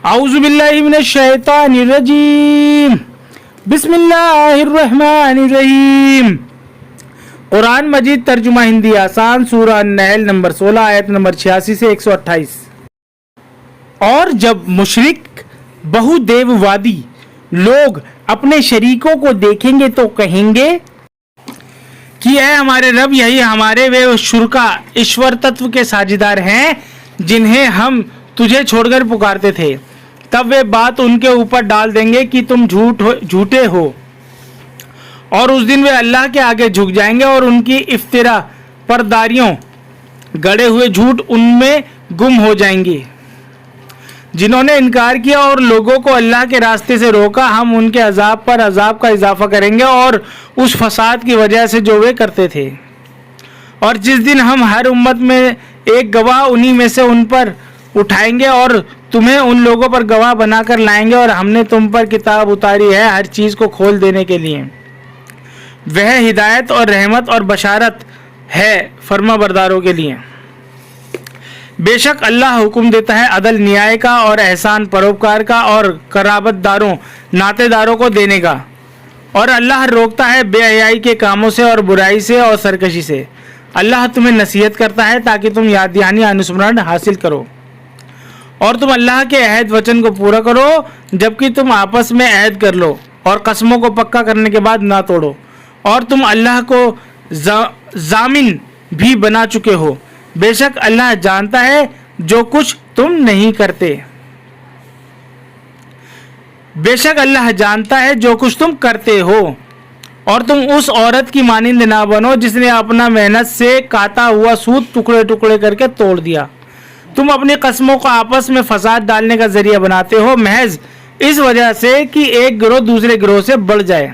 اعوذ باللہ من الشیطان الرجیم بسم اللہ الرحمن الرحیم۔ قرآن مجید ترجمہ ہندی آسان، سورہ النحل نمبر 16 آیت نمبر 86 سے 128۔ اور جب مشرک بہو دیو وادی لوگ اپنے شریکوں کو دیکھیں گے تو کہیں گے کہ اے ہمارے رب، یہی ہمارے وہ شرکا ایشور تتو کے ساجدار ہیں جنہیں ہم تجھے چھوڑ کر پکارتے تھے۔ تب وہ بات ان کے اوپر ڈال دیں گے کہ تم جھوٹے ہو، اور اس دن وہ اللہ کے آگے جھک جائیں گے اور ان کی افترا پرداریوں گڑے ہوئے جھوٹ ان میں گم ہو جائیں گی۔ جنہوں نے انکار کیا اور لوگوں کو اللہ کے راستے سے روکا، ہم ان کے عذاب پر عذاب کا اضافہ کریں گے اور اس فساد کی وجہ سے جو وہ کرتے تھے۔ اور جس دن ہم ہر امت میں ایک گواہ انہی میں سے ان پر اٹھائیں گے اور تمہیں ان لوگوں پر گواہ بنا کر لائیں گے، اور ہم نے تم پر کتاب اتاری ہے ہر چیز کو کھول دینے کے لیے۔ وہ ہدایت اور رحمت اور بشارت ہے فرما برداروں کے لیے۔ بے شک اللہ حکم دیتا ہے عدل نیائے کا اور احسان پروپکار کا اور قرابت داروں ناطے داروں کو دینے کا، اور اللہ روکتا ہے بے حیائی کے کاموں سے اور برائی سے اور سرکشی سے۔ اللہ تمہیں نصیحت کرتا ہے تاکہ تم یاد دہانی انسمرن حاصل کرو، اور تم اللہ کے عہد وچن کو پورا کرو جبکہ تم آپس میں عہد کر لو اور قسموں کو پکا کرنے کے بعد نہ توڑو، اور تم اللہ کو ضامن بھی بنا چکے ہو۔ بے شک اللہ جانتا ہے جو کچھ تم نہیں کرتے۔ بے شک اللہ جانتا ہے جو کچھ تم کرتے ہو، اور تم اس عورت کی مانند نہ بنو جس نے اپنا محنت سے کاتا ہوا سود ٹکڑے ٹکڑے کر کے توڑ دیا۔ تم اپنی قسموں کو آپس میں فساد ڈالنے کا ذریعہ بناتے ہو، محض اس وجہ سے کہ ایک گروہ دوسرے گروہ سے بڑھ جائے۔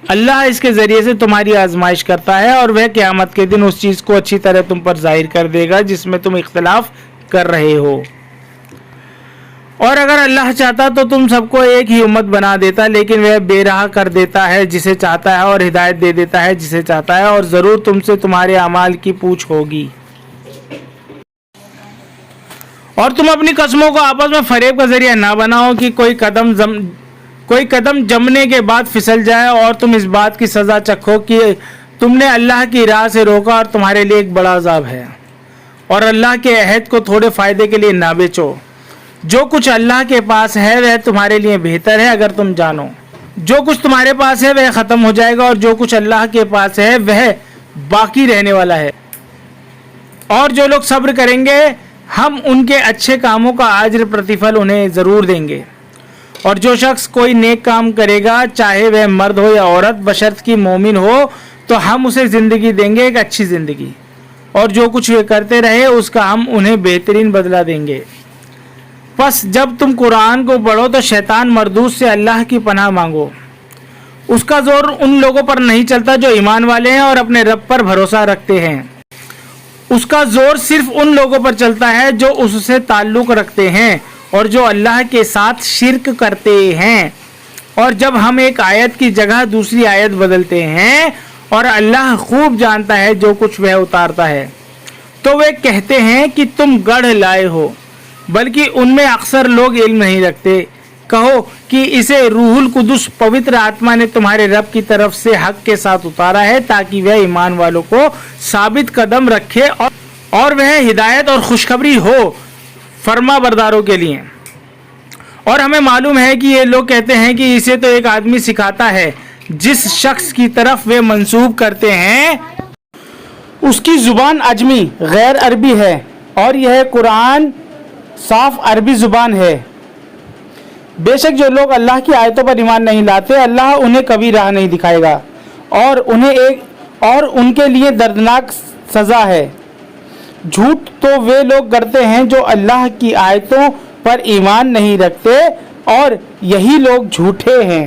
اللہ اس کے ذریعے سے تمہاری آزمائش کرتا ہے، اور وہ قیامت کے دن اس چیز کو اچھی طرح تم پر ظاہر کر دے گا جس میں تم اختلاف کر رہے ہو۔ اور اگر اللہ چاہتا تو تم سب کو ایک ہی امت بنا دیتا، لیکن وہ بے راہ کر دیتا ہے جسے چاہتا ہے اور ہدایت دے دیتا ہے جسے چاہتا ہے، اور ضرور تم سے تمہارے اعمال کی پوچھ ہوگی۔ اور تم اپنی قسموں کو آپس میں فریب کا ذریعہ نہ بناؤ کہ کوئی قدم جمنے کے بعد پھسل جائے، اور تم اس بات کی سزا چکھو کہ تم نے اللہ کی راہ سے روکا اور تمہارے لیے ایک بڑا عذاب ہے۔ اور اللہ کے عہد کو تھوڑے فائدے کے لیے نہ بیچو۔ جو کچھ اللہ کے پاس ہے وہ تمہارے لیے بہتر ہے اگر تم جانو۔ جو کچھ تمہارے پاس ہے وہ ختم ہو جائے گا، اور جو کچھ اللہ کے پاس ہے وہ باقی رہنے والا ہے۔ اور جو لوگ صبر کریں گے ہم ان کے اچھے کاموں کا اجر پرتیفل انہیں ضرور دیں گے۔ اور جو شخص کوئی نیک کام کرے گا چاہے وہ مرد ہو یا عورت بشرط کی مومن ہو تو ہم اسے زندگی دیں گے، ایک اچھی زندگی، اور جو کچھ وہ کرتے رہے اس کا ہم انہیں بہترین بدلہ دیں گے۔ پس جب تم قرآن کو پڑھو تو شیطان مردود سے اللہ کی پناہ مانگو۔ اس کا زور ان لوگوں پر نہیں چلتا جو ایمان والے ہیں اور اپنے رب پر بھروسہ رکھتے ہیں۔ اس کا زور صرف ان لوگوں پر چلتا ہے جو اس سے تعلق رکھتے ہیں اور جو اللہ کے ساتھ شرک کرتے ہیں۔ اور جب ہم ایک آیت کی جگہ دوسری آیت بدلتے ہیں اور اللہ خوب جانتا ہے جو کچھ وہ اتارتا ہے، تو وہ کہتے ہیں کہ تم گڑھ لائے ہو، بلکہ ان میں اکثر لوگ علم نہیں رکھتے۔ کہو کہ اسے روح القدس پوتر آتما نے تمہارے رب کی طرف سے حق کے ساتھ اتارا ہے تاکہ وہ ایمان والوں کو ثابت قدم رکھے اور وہ ہدایت اور خوشخبری ہو فرما برداروں کے لیے۔ اور ہمیں معلوم ہے کہ یہ لوگ کہتے ہیں کہ اسے تو ایک آدمی سکھاتا ہے، جس شخص کی طرف وہ منسوب کرتے ہیں اس کی زبان عجمی غیر عربی ہے، اور یہ قرآن صاف عربی زبان ہے۔ بے شک جو لوگ اللہ کی آیتوں پر ایمان نہیں لاتے اللہ انہیں کبھی راہ نہیں دکھائے گا، اور ان کے لیے دردناک سزا ہے۔ جھوٹ تو وہ لوگ کرتے ہیں جو اللہ کی آیتوں پر ایمان نہیں رکھتے، اور یہی لوگ جھوٹے ہیں۔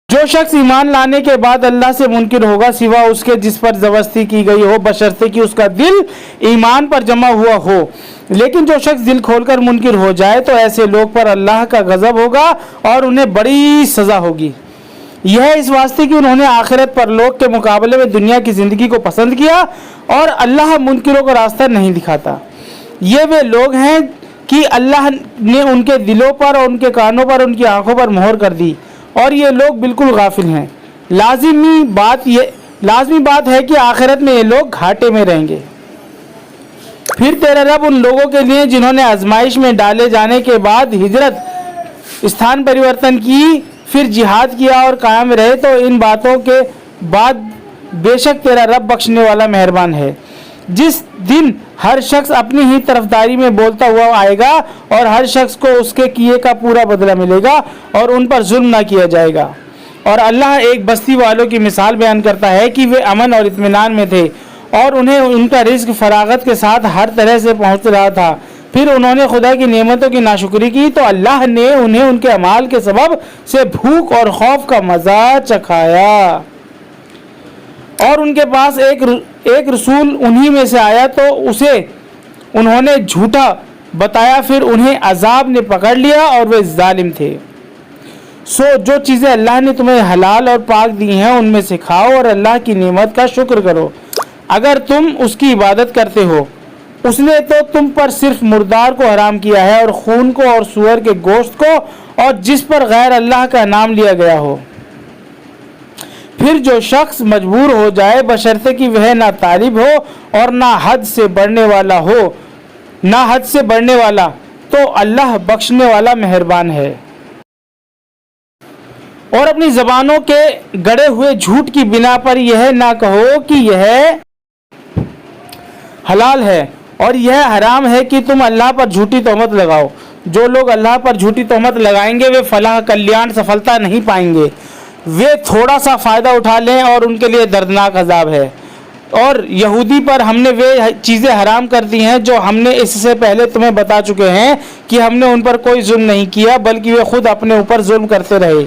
جو شخص ایمان لانے کے بعد اللہ سے منکر ہوگا سوا اس کے جس پر زبردستی کی گئی ہو، بشرطے کہ اس کا دل ایمان پر جمع ہوا ہو۔ لیکن جو شخص دل کھول کر منکر ہو جائے تو ایسے لوگ پر اللہ کا غضب ہوگا اور انہیں بڑی سزا ہوگی۔ یہ اس واسطے کہ انہوں نے آخرت پر لوگ کے مقابلے میں دنیا کی زندگی کو پسند کیا، اور اللہ منکروں کو راستہ نہیں دکھاتا۔ یہ وہ لوگ ہیں کہ اللہ نے ان کے دلوں پر اور ان کے کانوں پر ان کی آنکھوں پر مہر کر دی اور یہ لوگ بالکل غافل ہیں۔ لازمی بات ہے کہ آخرت میں یہ لوگ گھاٹے میں رہیں گے۔ پھر تیرا رب ان لوگوں کے لیے جنہوں نے آزمائش میں ڈالے جانے کے بعد ہجرت، استھان پریورتن کی، پھر جہاد کیا اور قائم رہے، تو ان باتوں کے بعد بے شک تیرا رب بخشنے والا مہربان ہے۔ جس دن ہر شخص اپنی ہی طرفداری میں بولتا ہوا آئے گا اور ہر شخص کو اس کے کیے کا پورا بدلہ ملے گا اور ان پر ظلم نہ کیا جائے گا۔ اور اللہ ایک بستی والوں کی مثال بیان کرتا ہے کہ وہ امن اور اطمینان میں تھے اور انہیں ان کا رزق فراغت کے ساتھ ہر طرح سے پہنچ رہا تھا، پھر انہوں نے خدا کی نعمتوں کی ناشکری کی تو اللہ نے انہیں ان کے اعمال کے سبب سے بھوک اور خوف کا مزہ چکھایا، اور ان کے پاس ایک رسول انہی میں سے آیا تو اسے انہوں نے جھوٹا بتایا، پھر انہیں عذاب نے پکڑ لیا اور وہ ظالم تھے۔ سو جو چیزیں اللہ نے تمہیں حلال اور پاک دی ہیں ان میں سے کھاؤ اور اللہ کی نعمت کا شکر کرو اگر تم اس کی عبادت کرتے ہو۔ اس نے تو تم پر صرف مردار کو حرام کیا ہے اور خون کو اور سور کے گوشت کو اور جس پر غیر اللہ کا نام لیا گیا ہو۔ پھر جو شخص مجبور ہو جائے بشرطے کہ وہ نہ طالب ہو اور نہ حد سے بڑھنے والا تو اللہ بخشنے والا مہربان ہے۔ اور اپنی زبانوں کے گڑے ہوئے جھوٹ کی بنا پر یہ نہ کہو کہ یہ حلال ہے اور یہ حرام ہے کہ تم اللہ پر جھوٹی تہمت لگاؤ۔ جو لوگ اللہ پر جھوٹی تہمت لگائیں گے وہ فلاح کلیان سفلتا نہیں پائیں گے، وہ تھوڑا سا فائدہ اٹھا لیں اور ان کے لیے دردناک عذاب ہے۔ اور یہودی پر ہم نے وہ چیزیں حرام کر دی ہیں جو ہم نے اس سے پہلے تمہیں بتا چکے ہیں کہ ہم نے ان پر کوئی ظلم نہیں کیا بلکہ وہ خود اپنے اوپر ظلم کرتے رہے۔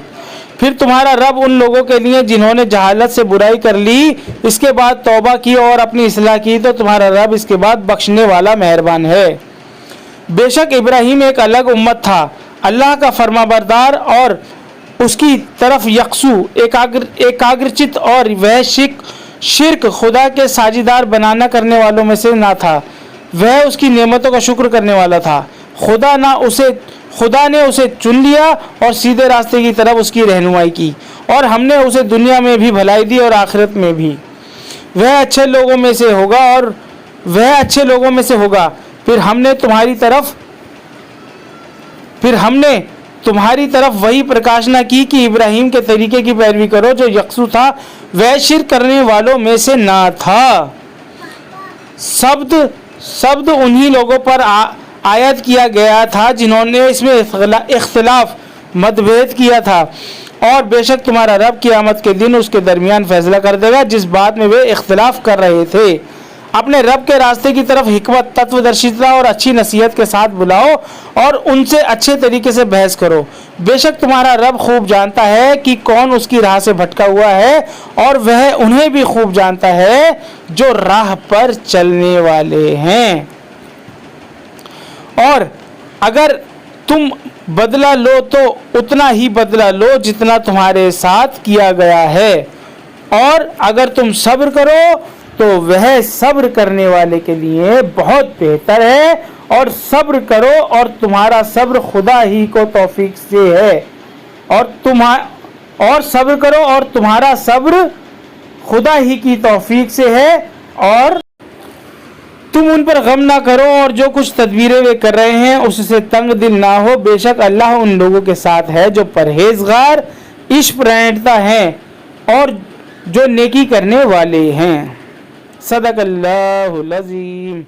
پھر تمہارا رب ان لوگوں کے لیے جنہوں نے جہالت سے برائی کر لی اس کے بعد توبہ کی اور اپنی اصلاح کی تو تمہارا رب اس کے بعد بخشنے والا مہربان ہے۔ بے شک ابراہیم ایک الگ امت تھا، اللہ کا فرما بردار اور اس کی طرف یکسو ایکاگرچت، اور وہ شرک خدا کے ساجدار بنانا کرنے والوں میں سے نہ تھا، وہ اس کی نعمتوں کا شکر کرنے والا تھا۔ خدا نے اسے چن لیا اور سیدھے راستے کی طرف اس کی رہنمائی کی، اور ہم نے اسے دنیا میں بھی بھلائی دی اور آخرت میں بھی۔ وہ اچھے لوگوں میں سے ہوگا۔ پھر ہم نے تمہاری طرف وہی پرکاشنا کی کہ ابراہیم کے طریقے کی پیروی کرو جو یکسو تھا، وہ شرک کرنے والوں میں سے نہ تھا۔ شبد انہی لوگوں پر عائد کیا گیا تھا جنہوں نے اس میں اختلاف متبھید کیا تھا، اور بے شک تمہارا رب قیامت کے دن اس کے درمیان فیصلہ کر دے گا جس بات میں وہ اختلاف کر رہے تھے۔ اپنے رب کے راستے کی طرف حکمت، تتو درشیتا اور اچھی نصیحت کے ساتھ بلاؤ اور ان سے اچھے طریقے سے بحث کرو۔ بے شک تمہارا رب خوب جانتا ہے کہ کون اس کی راہ سے بھٹکا ہوا ہے، اور وہ انہیں بھی خوب جانتا ہے جو راہ پر چلنے والے ہیں۔ اور اگر تم بدلہ لو تو اتنا ہی بدلہ لو جتنا تمہارے ساتھ کیا گیا ہے، اور اگر تم صبر کرو تو وہ صبر کرنے والے کے لیے بہت بہتر ہے۔ اور صبر کرو اور تمہارا صبر خدا ہی کو توفیق سے ہے، اور صبر کرو اور تمہارا صبر خدا ہی کی توفیق سے ہے، اور تم ان پر غم نہ کرو اور جو کچھ تدبیریں وہ کر رہے ہیں اس سے تنگ دل نہ ہو۔ بے شک اللہ ان لوگوں کے ساتھ ہے جو پرہیزگار، عشق پرہیزتا ہیں اور جو نیکی کرنے والے ہیں۔ صدق اللہ العظیم۔